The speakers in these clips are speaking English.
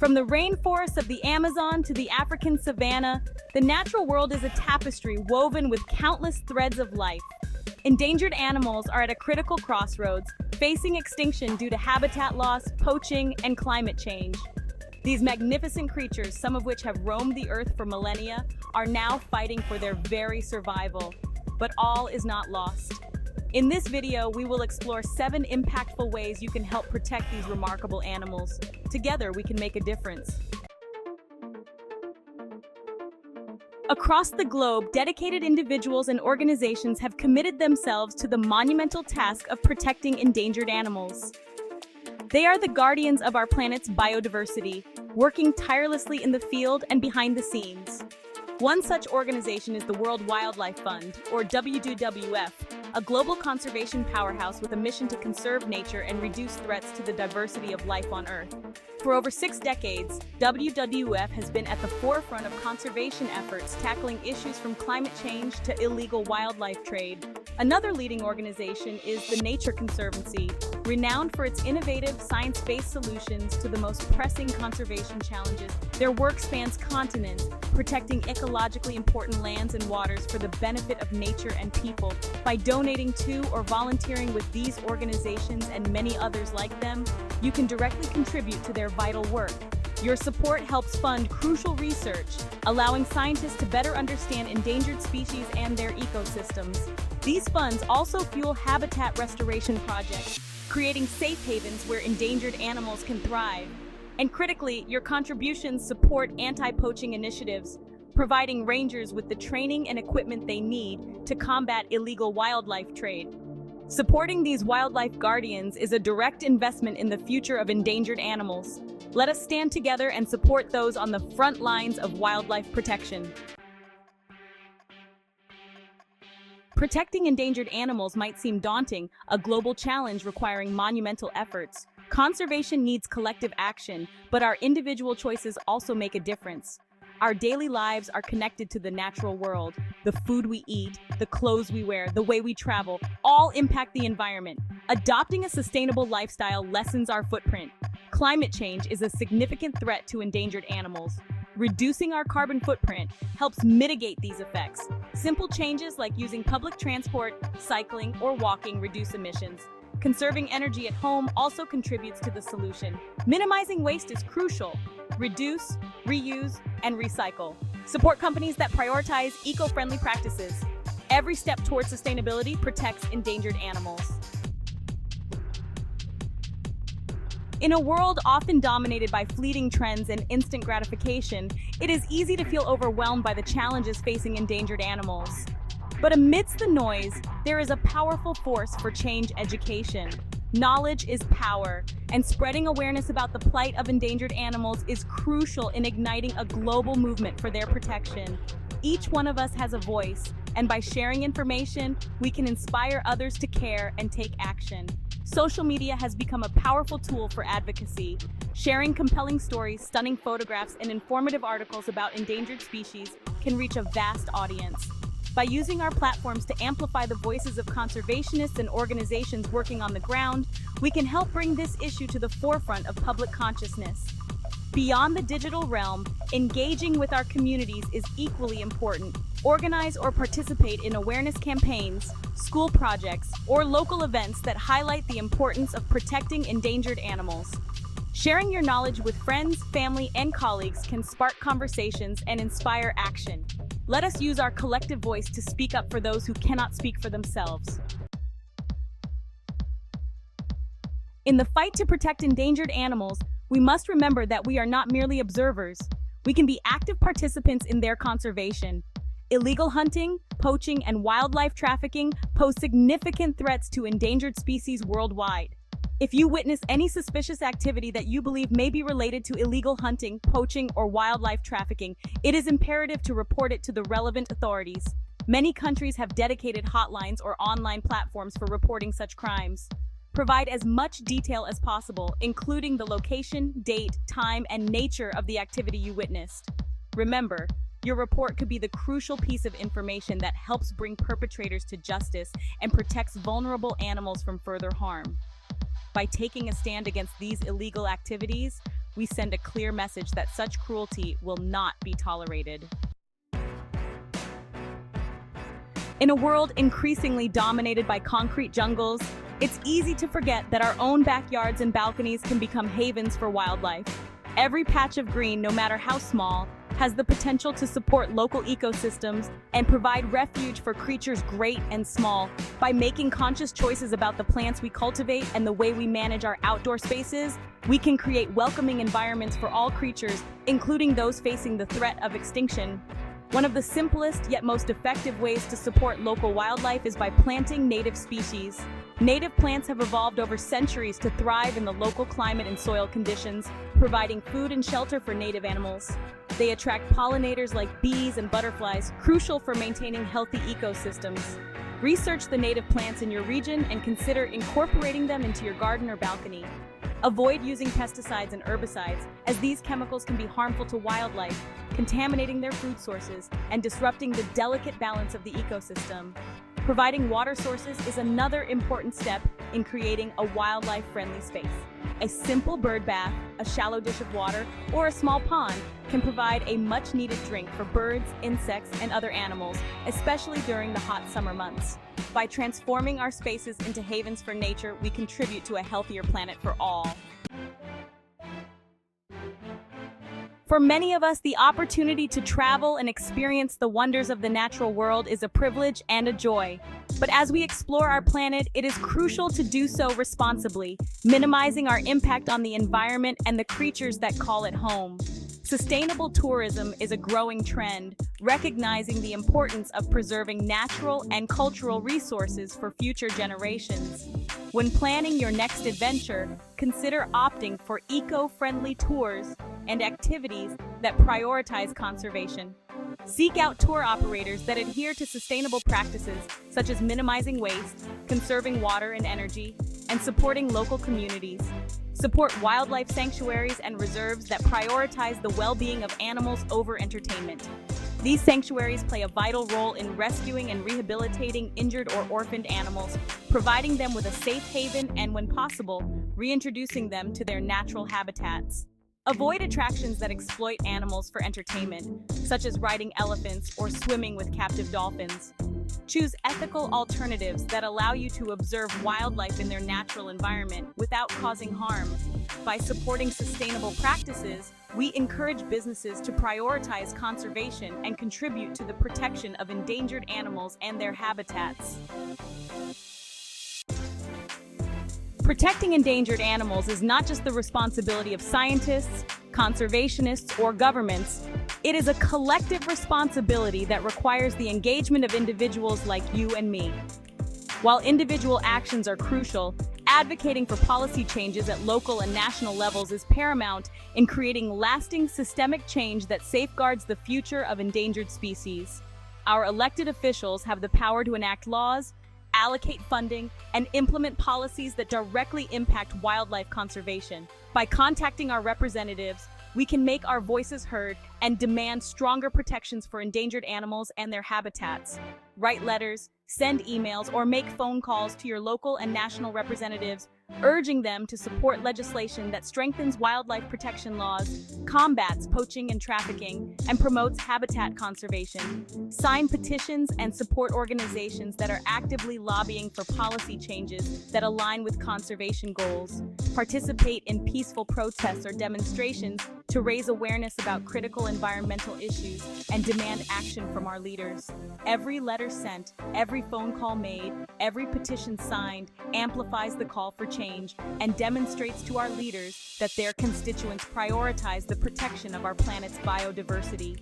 From the rainforests of the Amazon to the African savanna, the natural world is a tapestry woven with countless threads of life. Endangered animals are at a critical crossroads, facing extinction due to habitat loss, poaching, and climate change. These magnificent creatures, some of which have roamed the earth for millennia, are now fighting for their very survival. But all is not lost. In this video, we will explore 7 impactful ways you can help protect these remarkable animals. Together, we can make a difference. Across the globe, dedicated individuals and organizations have committed themselves to the monumental task of protecting endangered animals. They are the guardians of our planet's biodiversity, working tirelessly in the field and behind the scenes. One such organization is the World Wildlife Fund, or WWF, a global conservation powerhouse with a mission to conserve nature and reduce threats to the diversity of life on Earth. For over 6 decades, WWF has been at the forefront of conservation efforts tackling issues from climate change to illegal wildlife trade. Another leading organization is the Nature Conservancy, renowned for its innovative, science-based solutions to the most pressing conservation challenges. Their work spans continents, protecting ecologically important lands and waters for the benefit of nature and people. By donating to or volunteering with these organizations and many others like them, you can directly contribute to their vital work. Your support helps fund crucial research, allowing scientists to better understand endangered species and their ecosystems. These funds also fuel habitat restoration projects, creating safe havens where endangered animals can thrive. And critically, your contributions support anti-poaching initiatives, providing rangers with the training and equipment they need to combat illegal wildlife trade. Supporting these wildlife guardians is a direct investment in the future of endangered animals. Let us stand together and support those on the front lines of wildlife protection. Protecting endangered animals might seem daunting, a global challenge requiring monumental efforts. Conservation needs collective action, but our individual choices also make a difference. Our daily lives are connected to the natural world. The food we eat, the clothes we wear, the way we travel, all impact the environment. Adopting a sustainable lifestyle lessens our footprint. Climate change is a significant threat to endangered animals. Reducing our carbon footprint helps mitigate these effects. Simple changes like using public transport, cycling, or walking reduce emissions. Conserving energy at home also contributes to the solution. Minimizing waste is crucial. Reduce, reuse, and recycle. Support companies that prioritize eco-friendly practices. Every step towards sustainability protects endangered animals. In a world often dominated by fleeting trends and instant gratification, it is easy to feel overwhelmed by the challenges facing endangered animals. But amidst the noise, there is a powerful force for change: education. Knowledge is power, and spreading awareness about the plight of endangered animals is crucial in igniting a global movement for their protection. Each one of us has a voice, and by sharing information, we can inspire others to care and take action. Social media has become a powerful tool for advocacy. Sharing compelling stories, stunning photographs, and informative articles about endangered species can reach a vast audience. By using our platforms to amplify the voices of conservationists and organizations working on the ground, we can help bring this issue to the forefront of public consciousness. Beyond the digital realm, engaging with our communities is equally important. Organize or participate in awareness campaigns, school projects, or local events that highlight the importance of protecting endangered animals. Sharing your knowledge with friends, family, and colleagues can spark conversations and inspire action. Let us use our collective voice to speak up for those who cannot speak for themselves. In the fight to protect endangered animals, we must remember that we are not merely observers. We can be active participants in their conservation. Illegal hunting, poaching, and wildlife trafficking pose significant threats to endangered species worldwide. If you witness any suspicious activity that you believe may be related to illegal hunting, poaching, or wildlife trafficking, it is imperative to report it to the relevant authorities. Many countries have dedicated hotlines or online platforms for reporting such crimes. Provide as much detail as possible, including the location, date, time, and nature of the activity you witnessed. Remember, your report could be the crucial piece of information that helps bring perpetrators to justice and protects vulnerable animals from further harm. By taking a stand against these illegal activities, we send a clear message that such cruelty will not be tolerated. In a world increasingly dominated by concrete jungles, it's easy to forget that our own backyards and balconies can become havens for wildlife. Every patch of green, no matter how small, has the potential to support local ecosystems and provide refuge for creatures great and small. By making conscious choices about the plants we cultivate and the way we manage our outdoor spaces, we can create welcoming environments for all creatures, including those facing the threat of extinction. One of the simplest yet most effective ways to support local wildlife is by planting native species. Native plants have evolved over centuries to thrive in the local climate and soil conditions, providing food and shelter for native animals. They attract pollinators like bees and butterflies, crucial for maintaining healthy ecosystems. Research the native plants in your region and consider incorporating them into your garden or balcony. Avoid using pesticides and herbicides, as these chemicals can be harmful to wildlife, contaminating their food sources and disrupting the delicate balance of the ecosystem. Providing water sources is another important step in creating a wildlife-friendly space. A simple bird bath, a shallow dish of water, or a small pond can provide a much-needed drink for birds, insects, and other animals, especially during the hot summer months. By transforming our spaces into havens for nature, we contribute to a healthier planet for all. For many of us, the opportunity to travel and experience the wonders of the natural world is a privilege and a joy. But as we explore our planet, it is crucial to do so responsibly, minimizing our impact on the environment and the creatures that call it home. Sustainable tourism is a growing trend, recognizing the importance of preserving natural and cultural resources for future generations. When planning your next adventure, consider opting for eco-friendly tours and activities that prioritize conservation. Seek out tour operators that adhere to sustainable practices, such as minimizing waste, conserving water and energy, and supporting local communities. Support wildlife sanctuaries and reserves that prioritize the well-being of animals over entertainment. These sanctuaries play a vital role in rescuing and rehabilitating injured or orphaned animals, providing them with a safe haven and, when possible, reintroducing them to their natural habitats. Avoid attractions that exploit animals for entertainment, such as riding elephants or swimming with captive dolphins. Choose ethical alternatives that allow you to observe wildlife in their natural environment without causing harm. By supporting sustainable practices, we encourage businesses to prioritize conservation and contribute to the protection of endangered animals and their habitats. Protecting endangered animals is not just the responsibility of scientists, conservationists, or governments. It is a collective responsibility that requires the engagement of individuals like you and me. While individual actions are crucial, advocating for policy changes at local and national levels is paramount in creating lasting systemic change that safeguards the future of endangered species. Our elected officials have the power to enact laws, allocate funding, and implement policies that directly impact wildlife conservation. By contacting our representatives, we can make our voices heard and demand stronger protections for endangered animals and their habitats. Write letters, send emails, or make phone calls to your local and national representatives, urging them to support legislation that strengthens wildlife protection laws, combats poaching and trafficking, and promotes habitat conservation. Sign petitions and support organizations that are actively lobbying for policy changes that align with conservation goals. Participate in peaceful protests or demonstrations to raise awareness about critical environmental issues and demand action from our leaders. Every letter sent, every phone call made, every petition signed amplifies the call for change and demonstrates to our leaders that their constituents prioritize the protection of our planet's biodiversity.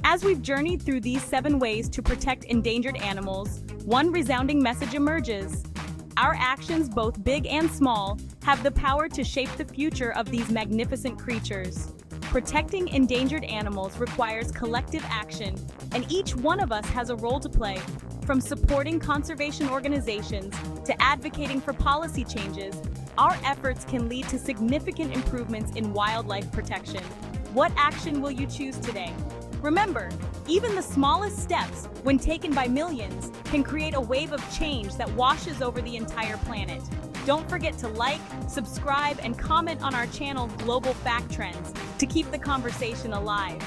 As we've journeyed through these 7 ways to protect endangered animals, one resounding message emerges. Our actions, both big and small, have the power to shape the future of these magnificent creatures. Protecting endangered animals requires collective action, and each one of us has a role to play. From supporting conservation organizations to advocating for policy changes, our efforts can lead to significant improvements in wildlife protection. What action will you choose today? Remember, even the smallest steps, when taken by millions, can create a wave of change that washes over the entire planet. Don't forget to like, subscribe, and comment on our channel Global Fact Trends to keep the conversation alive.